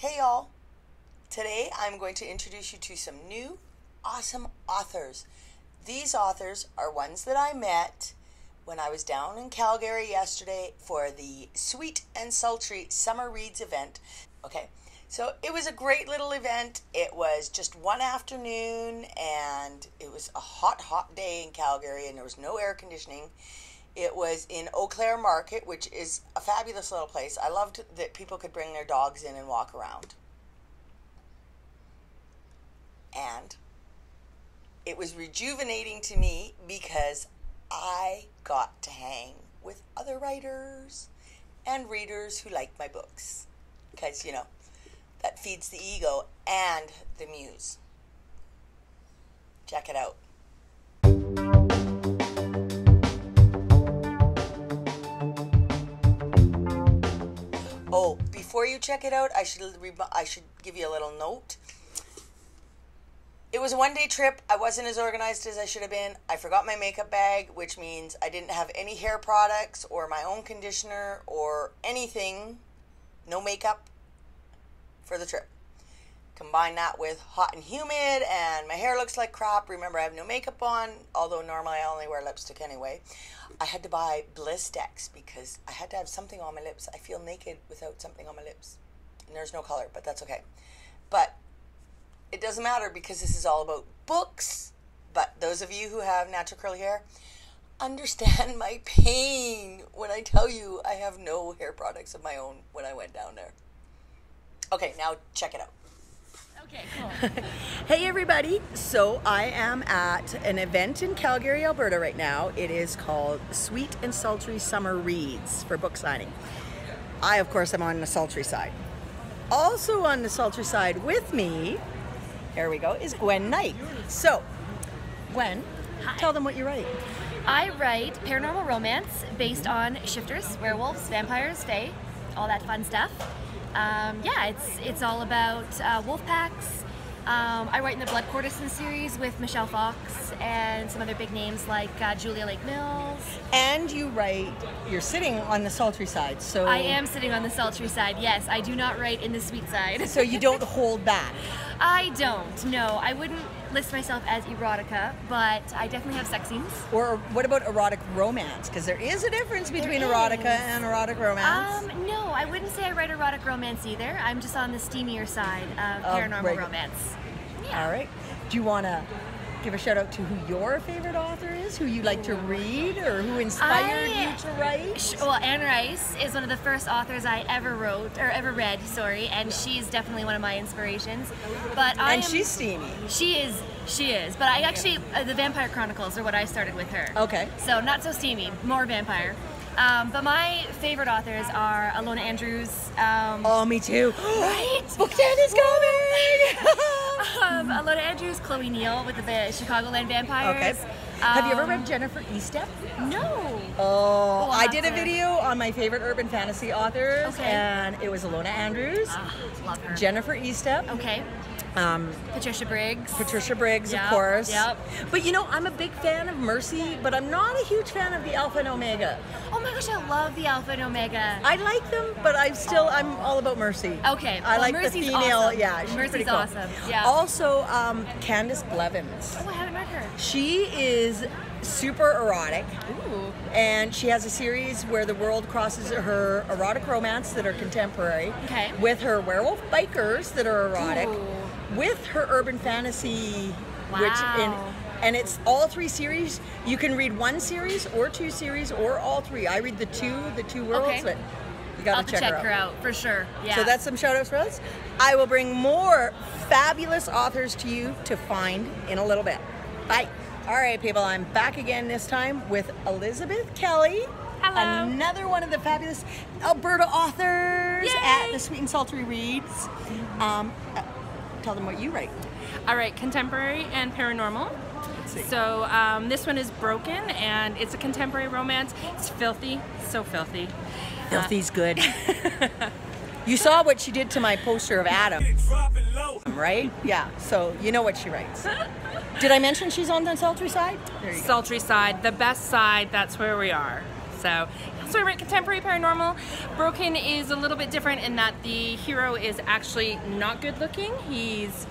Hey y'all, today I'm going to introduce you to some new awesome authors. These authors are ones that I met when I was down in Calgary yesterday for the Sweet and Sultry Summer Reads event. Okay, so it was a great little event. It was just one afternoon and it was a hot day in Calgary and there was no air conditioning. It was in Eau Claire Market, which is a fabulous little place. I loved that people could bring their dogs in and walk around. And it was rejuvenating to me because I got to hang with other writers and readers who like my books. Because, you know, that feeds the ego and the muse. Check it out. Oh, before you check it out, I should give you a little note. It was a one-day trip. I wasn't as organized as I should have been. I forgot my makeup bag, which means I didn't have any hair products or my own conditioner or anything. No makeup for the trip. Combine that with hot and humid and my hair looks like crap. Remember, I have no makeup on, although normally I only wear lipstick anyway. I had to buy Blistex because I had to have something on my lips. I feel naked without something on my lips. And there's no color, but that's okay. But it doesn't matter because this is all about books. But those of you who have natural curly hair, understand my pain when I tell you I have no hair products of my own when I went down there. Okay, now check it out. Okay, cool. Hey everybody, so I am at an event in Calgary, Alberta right now. It is called Sweet and Sultry Summer Reads for book signing. I, of course, am on the sultry side. Also on the sultry side with me, here we go, is Gwen Knight. So, Gwen, Hi. Tell them what you write. I write paranormal romance based on shifters, werewolves, vampires, fae, all that fun stuff. Yeah, it's all about wolf packs. I write in the Blood Courtesan series with Michelle Fox and some other big names like Julia Lake Mills. And you're sitting on the sultry side, so... I am sitting on the sultry side, yes. I do not write in the sweet side. So you don't hold back? I don't, no. I wouldn't list myself as erotica, but I definitely have sex scenes. Or what about erotic romance? Because there is a difference between erotica and erotic romance. No, I wouldn't say I write erotic romance either. I'm just on the steamier side of paranormal romance. Yeah. All right. Do you want to give a shout out to who your favorite author is, who you like to read, or who inspired you to write? Well, Anne Rice is one of the first authors I ever read, and she's definitely one of my inspirations. But she's steamy. She is. But I actually, the Vampire Chronicles are what I started with her. Okay. So not so steamy, more vampire. But my favorite authors are Alona Andrews. Oh, me too. Right? Book 10 is coming! Alona Andrews, Chloe Neal with the Chicagoland Vampires. Okay. Have you ever read Jennifer Estep? No. Oh, I did a video on my favorite urban fantasy authors, okay. And it was Alona Andrews, love her. Jennifer Estep. Okay. Patricia Briggs. Of course. Yep. But you know, I'm a big fan of Mercy, but I'm not a huge fan of the Alpha and Omega. Oh my gosh, I love the Alpha and Omega. I like them, but I'm all about Mercy. Okay. I like Mercy's the female. Awesome. Yeah, she's Mercy's pretty cool. awesome. Yeah. Also, Candace Blevins. Oh, I haven't met her. She is super erotic. Ooh. And she has a series where the world crosses her erotic romance that are contemporary, okay, with her werewolf bikers that are erotic, ooh, with her urban fantasy, wow, and it's all three series. You can read one series or two series or all three. I read the two worlds, okay, but you gotta check her out for sure. Yeah. So that's some shout outs for us. I will bring more fabulous authors to you to find in a little bit. Bye. All right, people, I'm back again this time with Elizabeth Kelly. Hello. Another one of the fabulous Alberta authors. Yay. At the Sweet and Sultry Reads. Tell them what you write. I write contemporary and paranormal. Let's see. So this one is Broken, and it's a contemporary romance. It's filthy, so filthy. Filthy's good. You saw what she did to my poster of Adam, right? Yeah, so you know what she writes. Did I mention she's on the sultry side? There you go. Sultry side, the best side, that's where we are. So So I write contemporary paranormal. Broken is a little bit different in that the hero is actually not good looking. He's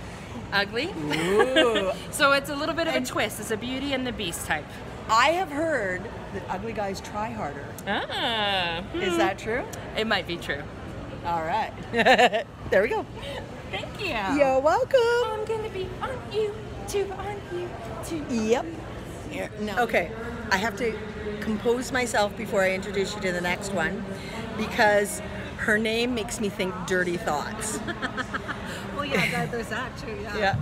ugly. Ooh. So it's a little bit of a twist. It's a Beauty and the Beast type. I have heard that ugly guys try harder. Ah. Is that true? It might be true. All right. There we go. Thank you. You're welcome. I'm gonna be on YouTube. Yep. Here, no. Okay, I have to compose myself before I introduce you to the next one because her name makes me think dirty thoughts. Well, yeah, there's that too, yeah. Yeah.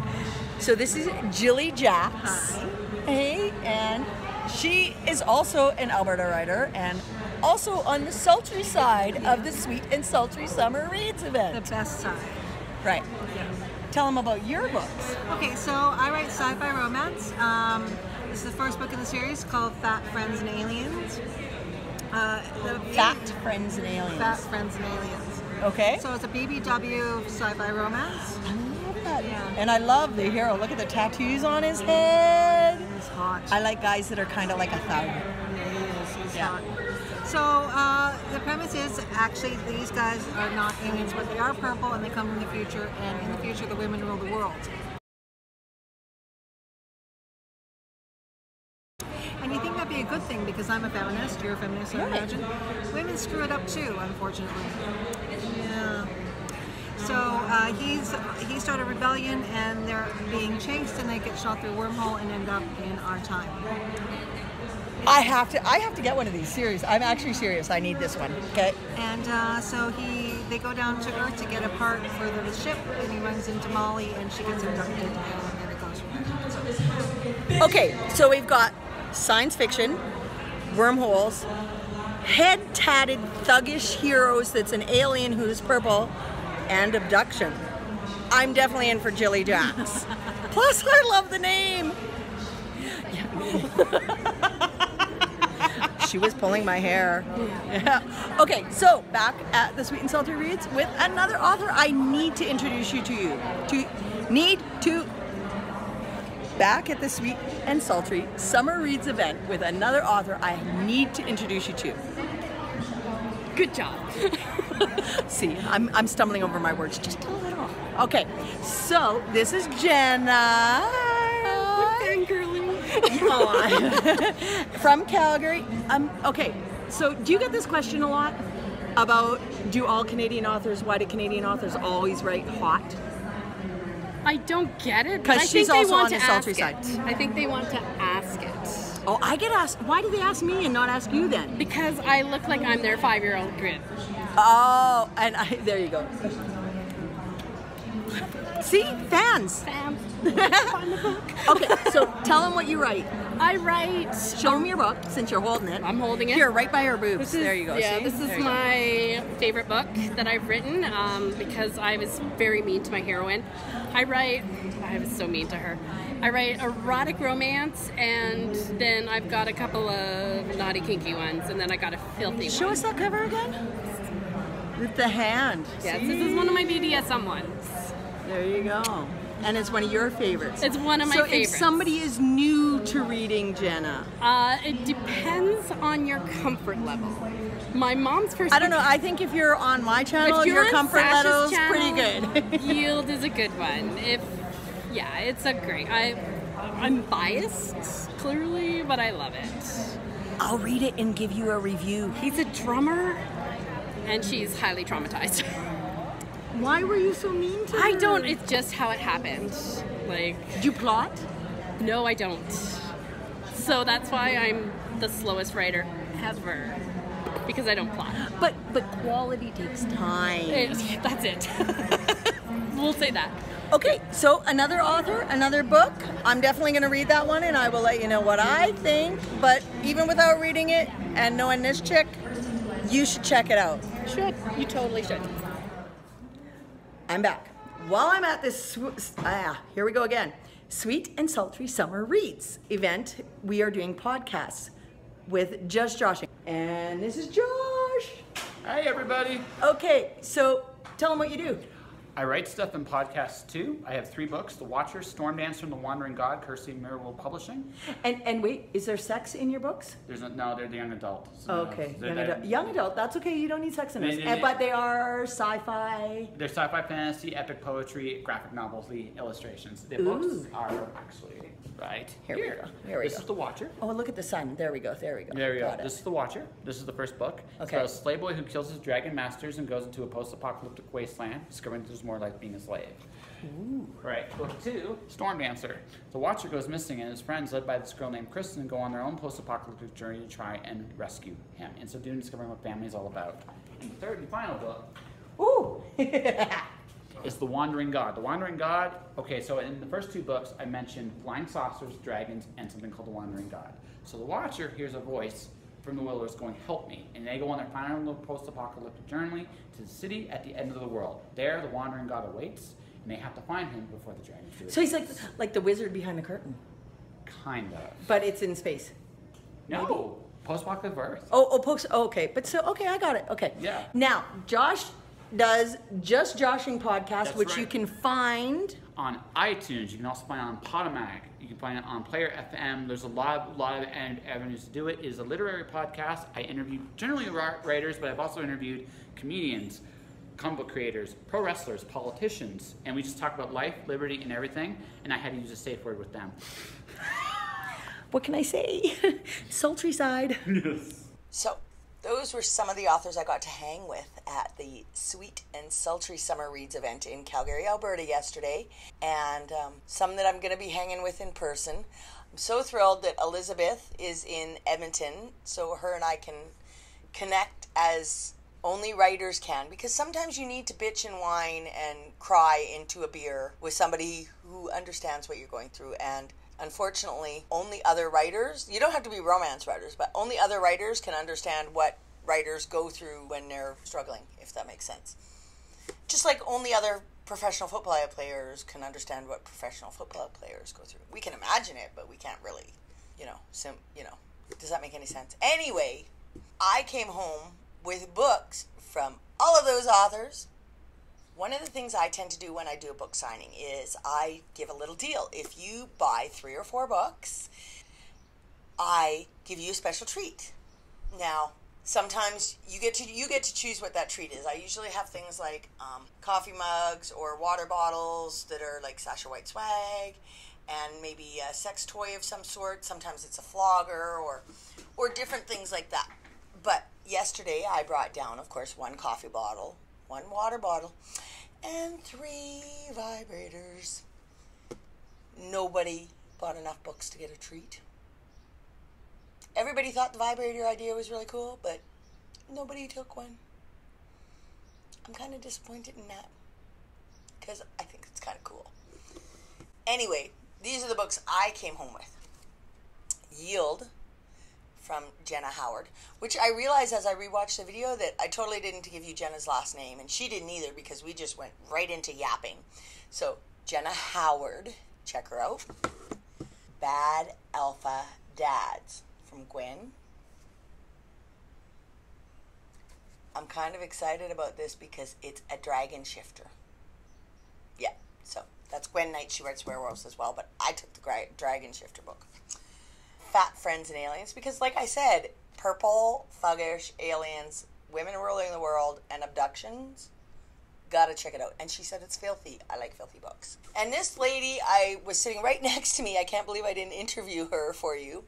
So this is Jilly Jax. Hi. Hey, and she is also an Alberta writer and also on the sultry side of the Sweet and Sultry Summer Reads event. The best side. Right. Yeah. Tell them about your books. Okay, so I write sci-fi romance. This is the first book in the series called Fat Friends and Aliens. Fat Friends and Aliens. Fat Friends and Aliens. Okay. So it's a BBW sci-fi romance. I love that. Yeah. And I love the hero. Look at the tattoos on his head. He's hot. I like guys that are kind of like a thug. Yeah, he is. He's Yeah. hot. So the premise is actually these guys are not aliens, but they are purple and they come from the future, and in the future the women rule the world. And you think that'd be a good thing because I'm a feminist, you're a feminist, I Right. imagine. Women screw it up too, unfortunately. Yeah. So he started a rebellion and they're being chased and they get shot through a wormhole and end up in our time. I have to get one of these. Serious. I'm actually serious. I need this one. Okay. And so they go down to Earth to get a part for the ship, and he runs into Molly, and she gets abducted, and it goes from there. Okay. So we've got science fiction, wormholes, head-tatted thuggish heroes that's an alien who's purple, and abduction. I'm definitely in for Jilly Jax. Plus, I love the name. She was pulling my hair. Yeah. Okay, so back at the Sweet and Sultry Reads with another author I need to introduce you to. Back at the Sweet and Sultry Summer Reads event with another author I need to introduce you to. Good job. See, I'm stumbling over my words just a little. Okay, so this is Jenna. From Calgary. Okay, so do you get this question a lot about why do Canadian authors always write hot? I don't get it. Because she's also on the sultry side. I think they want to ask it. Oh, I get asked. Why do they ask me and not ask you then? Because I look like I'm their 5-year-old kid. Oh, and there you go. See, fans. Fans. Okay, so tell them what you write. I write. Show them your book since you're holding it. I'm holding it. Here, right by her boobs. There you go. Yeah, See? this is There you go. my favorite book that I've written because I was very mean to my heroine. I was so mean to her. I write erotic romance, and then I've got a couple of naughty, kinky ones, and then I got a filthy one. Show us that cover again. With the hand. Yes, See? this is one of my BDSM ones. There you go. And it's one of your favorites. It's one of my favorites. So if somebody is new to reading Jenna, it depends on your comfort level. My mom's first. I don't know. I think if you're on my channel, If you're your on comfort Sasha's level's channel, pretty good. Yield is a good one. It's a great. I'm biased, clearly, but I love it. I'll read it and give you a review. He's a drummer, and she's highly traumatized. Why were you so mean to her? I don't. It's just how it happened. Did you plot? No, I don't. So that's why I'm the slowest writer ever, because I don't plot. But quality takes time. That's it. We'll say that. Okay, so another author, another book. I'm definitely going to read that one, and I will let you know what I think. But even without reading it and knowing this chick, you should check it out. Should. You totally should. I'm back. While I'm at this, here we go again. Sweet and Sultry Summer Reads event, we are doing podcasts with just Josh. And this is Josh. Hi, everybody. Okay, so tell them what you do. I write stuff in podcasts too. I have 3 books: The Watcher, Storm Dancer, and The Wandering God, courtesy of Mirrorworld Publishing. And wait, is there sex in your books? No, they're the young adult. So Okay, young adult. That's okay. You don't need sex in this. But they are sci-fi. They're sci-fi, fantasy, epic poetry, graphic novels, the illustrations. The books are actually right here. We go. Here we This go. is The Watcher. Oh, look at the sun. There we go. There we go. There we go. Got it. This is The Watcher. This is the first book. Okay. It's about a slave boy who kills his dragon masters and goes into a post-apocalyptic wasteland, discovering there's more like being a slave. Ooh. Right. Book 2, Storm Dancer. The Watcher goes missing, and his friends, led by this girl named Kristen, go on their own post-apocalyptic journey to try and rescue him. And so doing, discovering what family is all about. And the third and final book Ooh. is The Wandering God. The Wandering God, okay, so in the first 2 books, I mentioned flying saucers, dragons, and something called The Wandering God. So the Watcher hears a voice from the wilderness going, help me. And they go on their final little post-apocalyptic journey to the city at the end of the world. There, the Wandering God awaits, and they have to find him before the dragons do it. So he's like the wizard behind the curtain. Kind of. But it's in space. No, post-apocalyptic Earth. Okay. But so, okay, I got it. Okay. Yeah. Now, Josh does Just Joshing podcast, That's which right. you can find On iTunes, you can also find it on Podomatic. You can find it on Player FM. There's a lot of avenues to do it. It is a literary podcast. I interview generally writers, but I've also interviewed comedians, comic book creators, pro wrestlers, politicians, and we just talk about life, liberty, and everything. And I had to use a safe word with them. what can I say? Sultry side. Yes. So, those were some of the authors I got to hang with at the Sweet and Sultry Summer Reads event in Calgary, Alberta yesterday, and some that I'm going to be hanging with in person. I'm so thrilled that Elizabeth is in Edmonton, so her and I can connect as only writers can, because sometimes you need to bitch and whine and cry into a beer with somebody who understands what you're going through. And unfortunately, only other writers, you don't have to be romance writers, but only other writers can understand what writers go through when they're struggling, if that makes sense. Just like only other professional football players can understand what professional football players go through. We can imagine it, but we can't really, does that make any sense? Anyway, I came home with books from all of those authors. One of the things I tend to do when I do a book signing is I give a little deal. If you buy 3 or 4 books, I give you a special treat. Now, sometimes you get to choose what that treat is. I usually have things like coffee mugs or water bottles that are like Sasha White swag, and maybe a sex toy of some sort. Sometimes it's a flogger or different things like that. But yesterday I brought down, of course, 1 coffee bottle, 1 water bottle, and 3 vibrators. Nobody bought enough books to get a treat. Everybody thought the vibrator idea was really cool, but nobody took one. I'm kind of disappointed in that, because I think it's kind of cool. Anyway, these are the books I came home with. Yield, from Jenna Howard, which I realized as I rewatched the video that I totally didn't give you Jenna's last name, and she didn't either, because we just went right into yapping. So, Jenna Howard, check her out. Bad Alpha Dads, from Gwen. I'm kind of excited about this because it's a dragon shifter. Yeah, so that's Gwen Knight. She writes werewolves as well, but I took the dragon shifter book. Fat Friends and Aliens, because like I said, purple, thuggish, aliens, women ruling the world, and abductions. Gotta check it out. And she said it's filthy. I like filthy books. And this lady, I was sitting right next to me. I can't believe I didn't interview her for you.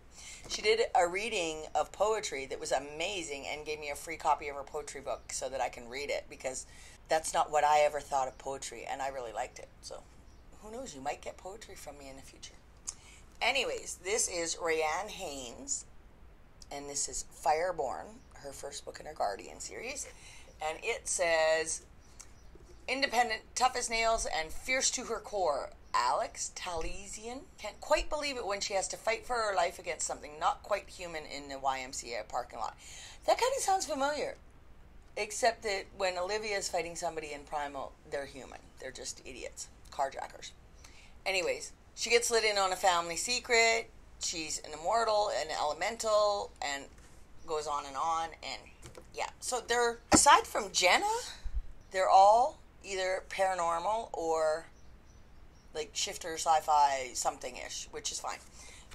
She did a reading of poetry that was amazing and gave me a free copy of her poetry book so that I can read it, because that's not what I ever thought of poetry, and I really liked it. So who knows, you might get poetry from me in the future. Anyways, this is Rayanne Haynes, and this is Fireborn, her first book in her Guardian series. And it says, independent, tough as nails, and fierce to her core, Alex Talesian can't quite believe it when she has to fight for her life against something not quite human in the YMCA parking lot. That kind of sounds familiar, except that when Olivia's fighting somebody in Primal, they're human. They're just idiots, carjackers. Anyways, she gets let in on a family secret. She's an immortal, an elemental, and goes on, and yeah. So they're, aside from Jenna, they're all either paranormal or like shifter sci-fi something-ish, which is fine.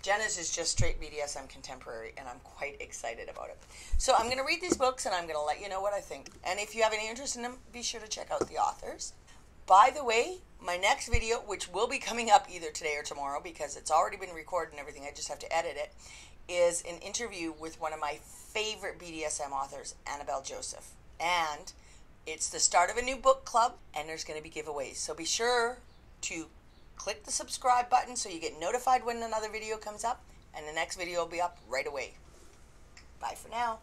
Jenna's is just straight BDSM contemporary, and I'm quite excited about it. So I'm going to read these books, and I'm going to let you know what I think. And if you have any interest in them, be sure to check out the authors. By the way, my next video, which will be coming up either today or tomorrow because it's already been recorded and everything, I just have to edit it, is an interview with one of my favorite BDSM authors, Annabelle Joseph. And it's the start of a new book club, and there's going to be giveaways. So be sure to click the subscribe button so you get notified when another video comes up, and the next video will be up right away. Bye for now.